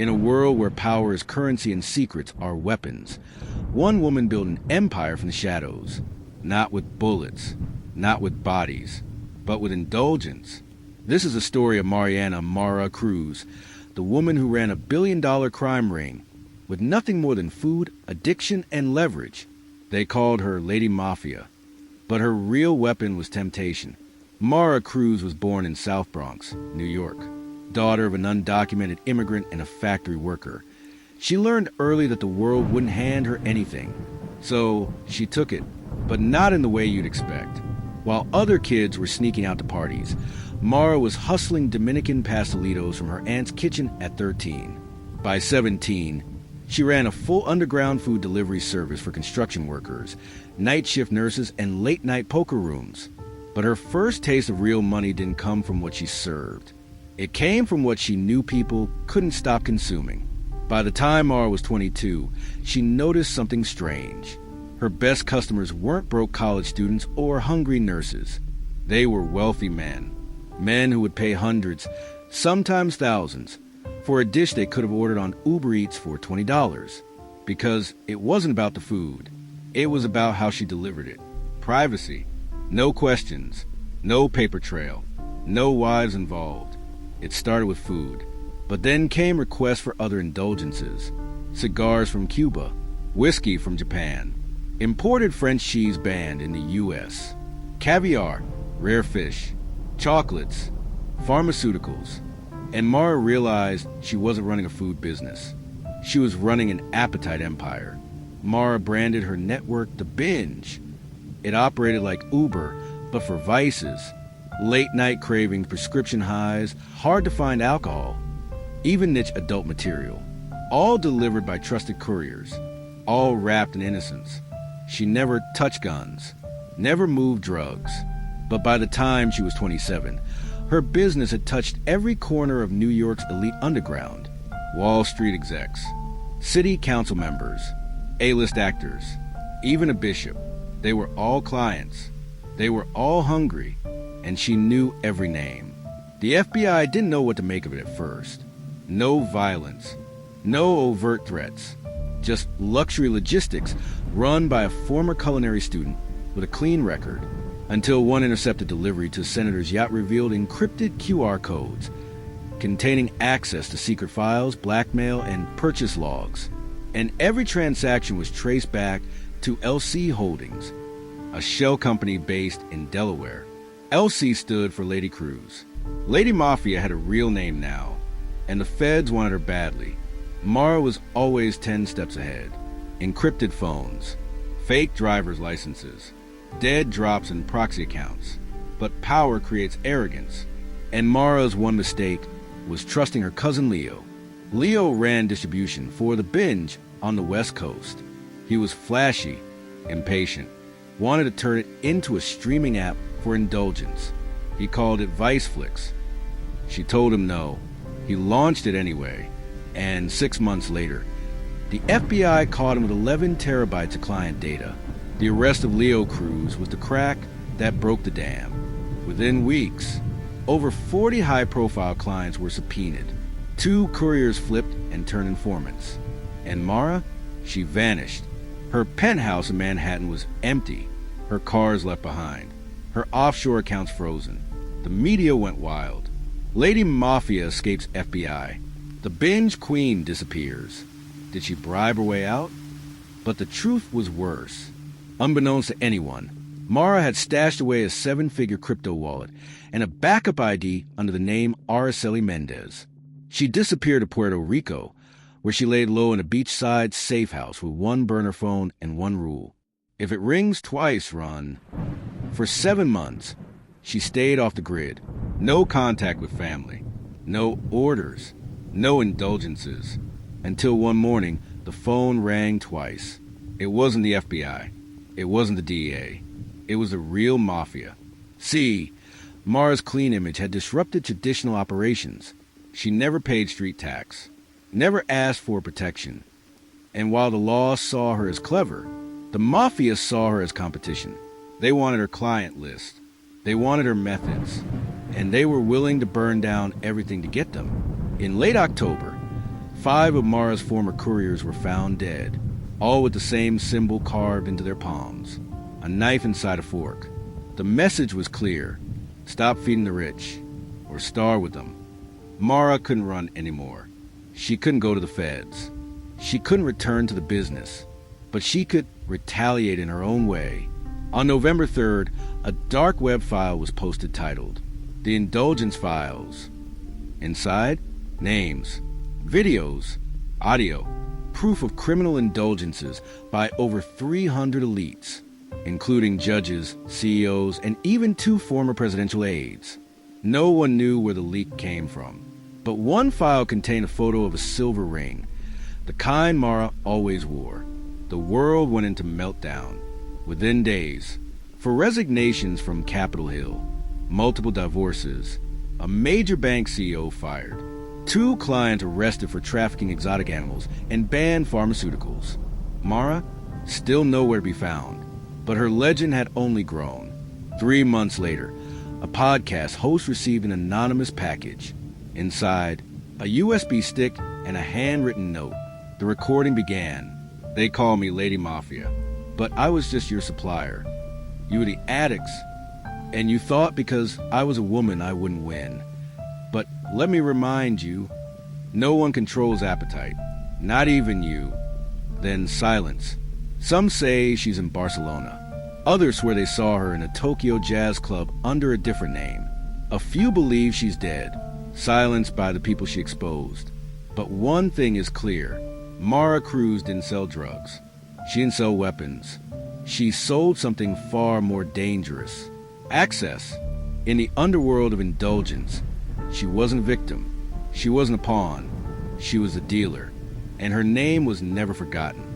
In a world where power is currency and secrets are weapons, one woman built an empire from the shadows, not with bullets, not with bodies, but with indulgence. This is the story of Mariana "Mara" Cruz, the woman who ran a billion-dollar crime ring with nothing more than food, addiction, and leverage. They called her Lady Mafia, but her real weapon was temptation. Mara Cruz was born in South Bronx, New York, daughter of an undocumented immigrant and a factory worker. She learned early that the world wouldn't hand her anything, so she took it, but not in the way you'd expect. While other kids were sneaking out to parties, Mara was hustling Dominican pastelitos from her aunt's kitchen at 13. By 17, she ran a full underground food delivery service for construction workers, night shift nurses, and late-night poker rooms. But her first taste of real money didn't come from what she served. It came from what she knew people couldn't stop consuming. By the time Mara was 22, she noticed something strange. Her best customers weren't broke college students or hungry nurses. They were wealthy men who would pay hundreds, sometimes thousands, for a dish they could have ordered on Uber Eats for $20. Because it wasn't about the food. It was about how she delivered it. Privacy. No questions. No paper trail. No wives involved. It started with food. But then came requests for other indulgences. Cigars from Cuba. Whiskey from Japan. Imported French cheese banned in the U.S. Caviar. Rare fish. Chocolates. Pharmaceuticals. And Mara realized she wasn't running a food business. She was running an appetite empire. Mara branded her network The Binge. It operated like Uber, but for vices. Late-night cravings, prescription highs, hard-to-find alcohol, even niche adult material. All delivered by trusted couriers, all wrapped in innocence. She never touched guns, never moved drugs. But by the time she was 27, her business had touched every corner of New York's elite underground. Wall Street execs, city council members, A-list actors, even a bishop. They were all clients. They were all hungry, and she knew every name. The FBI didn't know what to make of it at first. No violence, no overt threats, just luxury logistics run by a former culinary student with a clean record, until one intercepted delivery to a senator's yacht revealed encrypted QR codes containing access to secret files, blackmail, and purchase logs. And every transaction was traced back to LC Holdings, a shell company based in Delaware. LC stood for Lady Cruz. Lady Mafia had a real name now, and the feds wanted her badly. Mara was always 10 steps ahead. Encrypted phones, fake driver's licenses, dead drops in proxy accounts. But power creates arrogance, and Mara's one mistake was trusting her cousin Leo. Leo ran distribution for The Binge on the West Coast. He was flashy, impatient, wanted to turn it into a streaming app for indulgence. He called it Vice Flicks. She told him no. He launched it anyway, and 6 months later, the FBI caught him with 11 terabytes of client data. The arrest of Leo Cruz was the crack that broke the dam. Within weeks, over 40 high-profile clients were subpoenaed. 2 couriers flipped and turned informants. And Mara? She vanished. Her penthouse in Manhattan was empty. Her cars left behind. Her offshore accounts frozen. The media went wild. Lady Mafia escapes FBI. The Binge Queen disappears. Did she bribe her way out? But the truth was worse. Unbeknownst to anyone, Mara had stashed away a 7-figure crypto wallet and a backup ID under the name Araceli Mendez. She disappeared to Puerto Rico, where she laid low in a beachside safe house with 1 burner phone and 1 rule. If it rings twice, run. For 7 months, she stayed off the grid. No contact with family. No orders. No indulgences. Until one morning, the phone rang twice. It wasn't the FBI. It wasn't the DEA. It was the real mafia. See, Mara's clean image had disrupted traditional operations. She never paid street tax, never asked for protection. And while the law saw her as clever, the mafia saw her as competition. They wanted her client list. They wanted her methods. And they were willing to burn down everything to get them. In late October, 5 of Mara's former couriers were found dead, all with the same symbol carved into their palms, a knife inside a fork. The message was clear: stop feeding the rich, or starve with them. Mara couldn't run anymore. She couldn't go to the feds. She couldn't return to the business, but she could retaliate in her own way. On November 3rd, a dark web file was posted titled The Indulgence Files. Inside, names, videos, audio, proof of criminal indulgences by over 300 elites, including judges, CEOs, and even 2 former presidential aides. No one knew where the leak came from, but one file contained a photo of a silver ring, the kind Mara always wore. The world went into meltdown within days. For resignations from Capitol Hill, multiple divorces, a major bank CEO fired, 2 clients arrested for trafficking exotic animals, and banned pharmaceuticals. Mara, still nowhere to be found, but her legend had only grown. 3 months later, a podcast host received an anonymous package. Inside, a USB stick and a handwritten note. The recording began. They call me Lady Mafia, but I was just your supplier. You were the addicts, and you thought because I was a woman I wouldn't win. But let me remind you, no one controls appetite, not even you. Then silence. Some say she's in Barcelona. Others swear they saw her in a Tokyo jazz club under a different name. A few believe she's dead, silenced by the people she exposed. But one thing is clear: Mara Cruz didn't sell drugs. She didn't sell weapons. She sold something far more dangerous: access. In the underworld of indulgence, she wasn't a victim. She wasn't a pawn. She was a dealer. And her name was never forgotten.